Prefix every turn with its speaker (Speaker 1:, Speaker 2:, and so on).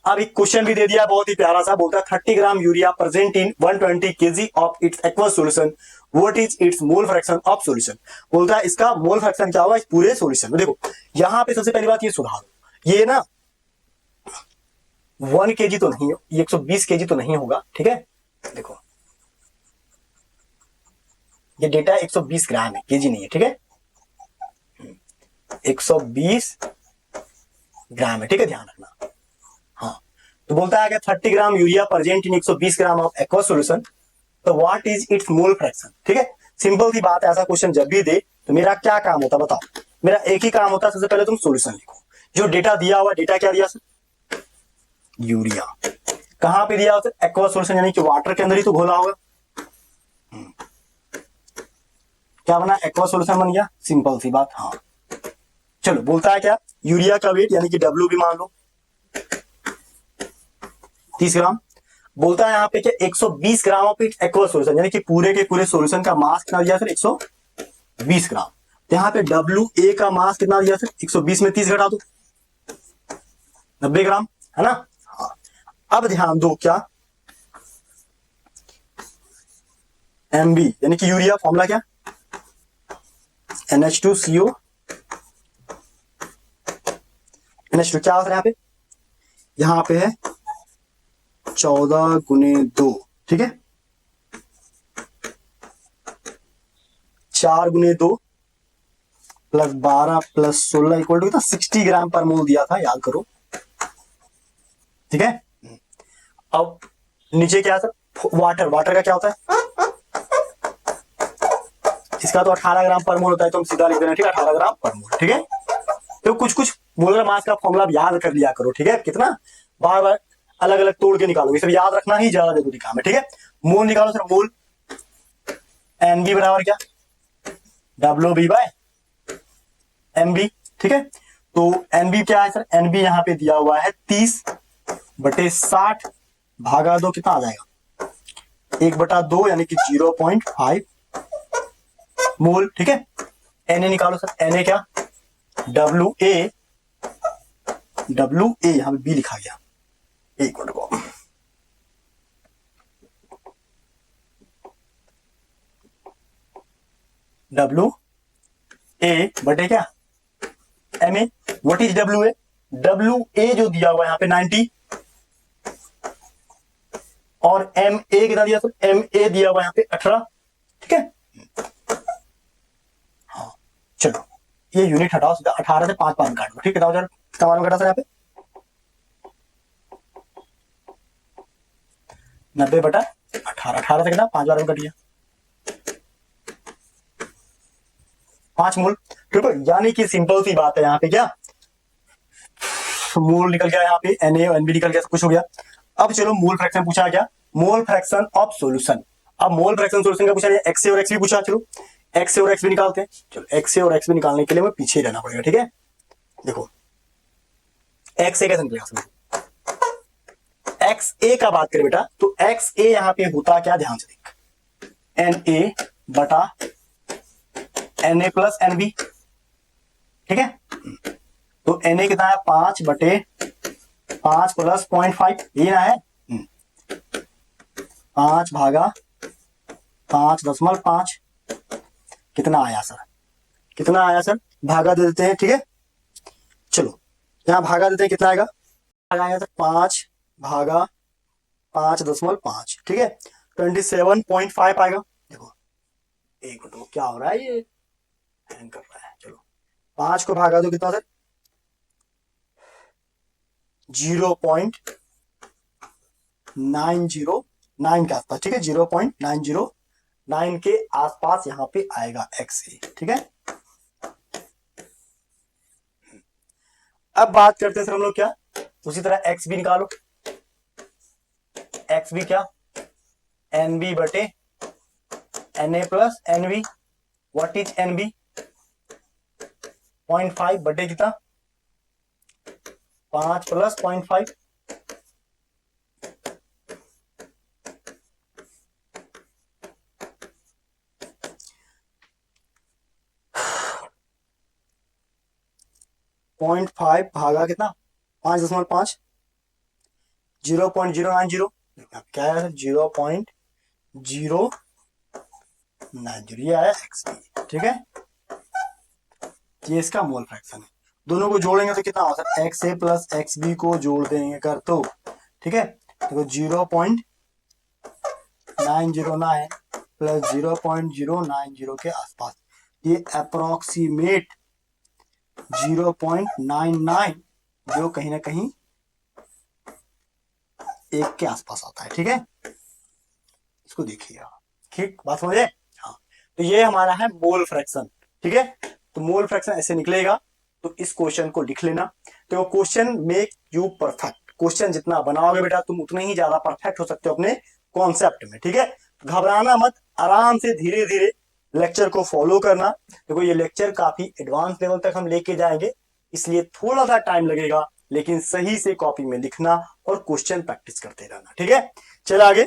Speaker 1: अब एक क्वेश्चन भी दे दिया बहुत ही प्यारा सा, बोलता है 30 gram urea present in 120 KG of its aqueous solution, what is its mole fraction of solution. बोलता है इसका मोल फ्रैक्शन क्या होगा इस पूरे सॉल्यूशन में। देखो यहां पे सबसे पहली बात ये सुधारो, ये ना 1 kg तो नहीं, ये 120 kg तो नहीं होगा, ठीक है। देखो ये डेटा 120 ग्राम है, केजी नहीं है, ठीक है। 120 ग्राम है, ठीक है, ध्यान रखना। हाँ, तो बोलता है कि 30 gram urea present in 120 gram of aqueous solution, तो what is its mole fraction, ठीक है। सिंपल सी बात है, ऐसा क्वेश्चन जब भी दे तो मेरा क्या काम होता है बताओ। मेरा एक ही काम होता है, सबसे पहले तुम सॉल्यूशन लिखो। जो डेटा दिया हुआ, डेटा क्या दिया सर, यूरिया। कहां पे दिया होता है, एक्वस सॉल्यूशन यानी कि वाटर के अंदर ही तो घोला होगा। क्या बना, एक्वस सॉल्यूशन बन गया, सिंपल सी बात। हाँ चलो, बोलता है क्या, यूरिया का वेट यानी कि डब्ल्यू भी मान लो 30 ग्राम। बोलता है यहाँ पे क्या 120 gram of it aqueous solution, यानी कि पूरे के पूरे सॉल्यूशन का मास कितना दिया सर, 120 ग्राम। तो यहाँ पे डब्ल्यू ए का मास कितना दिया सर, 120 में 30 घटा दो, 90 ग्राम, है ना। हाँ, अब ध्यान दो, क्या एमबी यानी कि यूरिया, फॉर्मूला क्या, NH2CO NH2 क्या होता है यहाँ पे है 14 गुने 2, ठीक है, 4 गुने 2 प्लस 12 प्लस 16 इक्वल टू 60 ग्राम पर मोल दिया था, याद करो, ठीक है। अब नीचे क्या है सर, वाटर, वाटर का क्या होता है, इसका तो 18 ग्राम पर मोल होता है, तो हम सीधा लिख देना, ठीक है, 18 ग्राम पर मोल, ठीक है। तो कुछ कुछ मोलर मास का फॉर्मूला याद कर लिया करो, ठीक है। कितना बार बार अलग अलग तोड़ के निकालो, सब याद रखना ही ज्यादा जरूरी काम है, ठीक है। मोल निकालो सर, मोल एनबी बराबर क्या, डब्ल्यू बाय एमबी, ठीक है। तो एनबी क्या है सर, एनबी यहाँ पे दिया हुआ है 30/60 भागा 2, कितना आ जाएगा 1/2 यानी कि 0.5 मोल, ठीक है। एनए निकालो सर, एनए क्या, डब्ल्यू ए यहाँ पे बी लिखा गया, एक मिनट को, डब्ल्यू ए बटे क्या M A, what is W A, W A जो दिया हुआ है यहाँ पे 90, और एम ए कितना दिया सर, एम ए दिया हुआ है यहाँ पे 18, ठीक है। हाँ चलो, ये यूनिट हटाओ, सीधा 18 से 5 5 काट दो, ठीक है। कितना घटा सर यहाँ पे 90/18, 18 से कितना 5 बार में कट गया 5 मोल, ठीक है। यानी कि सिंपल सी बात है, यहाँ पे क्या मोल निकल गया, यहाँ पे एनए और एनबी निकल गया, सब कुछ हो गया। अब चलो मोल फ्रैक्शन पूछा गया, मोल फ्रैक्शन ऑफ सॉल्यूशन। अब मोल फ्रैक्शन सॉल्यूशन का पूछा गया, एक्स ए और एक्स बी पूछा, चलो एक्स ए और एक्स बी निकालते हैं। चलो एक्स ए और एक्स बी निकालने के लिए मैं पीछे रहना पड़ेगा, ठीक है। देखो एक्स ए कैसे निकलेगा, एक्स ए का बात करें बेटा, तो एक्स ए यहाँ पे होता क्या, ध्यान से देख, एन ए बटा N A plus N B, ठीक है। तो एन ए कितना है 5/5 प्लस 0.5, ये ना है 5 भागा 5.5, कितना आया सर, कितना आया सर, भागा दे देते हैं, ठीक है। चलो यहां भागा देते हैं, कितना आएगा, आया सर 5 भागा 5.5, ठीक है, 27.5 आएगा। देखो एक मिनट, क्या हो रहा है, ये हैंग कर रहा है। चलो 5 को भागा दो, कितना सर 0.909 के आसपास, ठीक है, 0.909 के आसपास यहाँ पे आएगा एक्स ए, ठीक है। अब बात करते हैं सर हम लोग क्या, उसी तरह एक्स बी निकालो, एक्स बी क्या, एन बी बटे N A plus N B, what is N B 0.5 बटे कितना 5 प्लस 0.5, .5 भागा कितना 5.5, 0.090, क्या है 0.090, ये आया XB, ठीक है, ये इसका मोल फ्रैक्शन है। दोनों को जोड़ेंगे तो कितना होता है, XA प्लस XB को जोड़ देंगे कर तो, ठीक है, देखो 0.909 प्लस 0.090 के आसपास, ये अप्रोक्सीमेट 0.99 जो कहीं ना कहीं 1 के आसपास आता है, ठीक है, इसको देखिएगा, ठीक बात समझे। हाँ, तो ये हमारा है मोल फ्रैक्शन, ठीक है, तो मोल फ्रैक्शन ऐसे निकलेगा। तो इस क्वेश्चन को लिख लेना। तो question make you perfect, question जितना बनाओगे बेटा तुम उतने ही ज्यादा परफेक्ट हो सकते हो अपने कॉन्सेप्ट में, ठीक है, घबराना मत, आराम से धीरे धीरे लेक्चर को फॉलो करना। देखो ये लेक्चर काफी एडवांस लेवल तक हम लेके जाएंगे, इसलिए थोड़ा सा टाइम लगेगा, लेकिन सही से कॉपी में लिखना और क्वेश्चन प्रैक्टिस करते रहना, ठीक है। चलो आगे।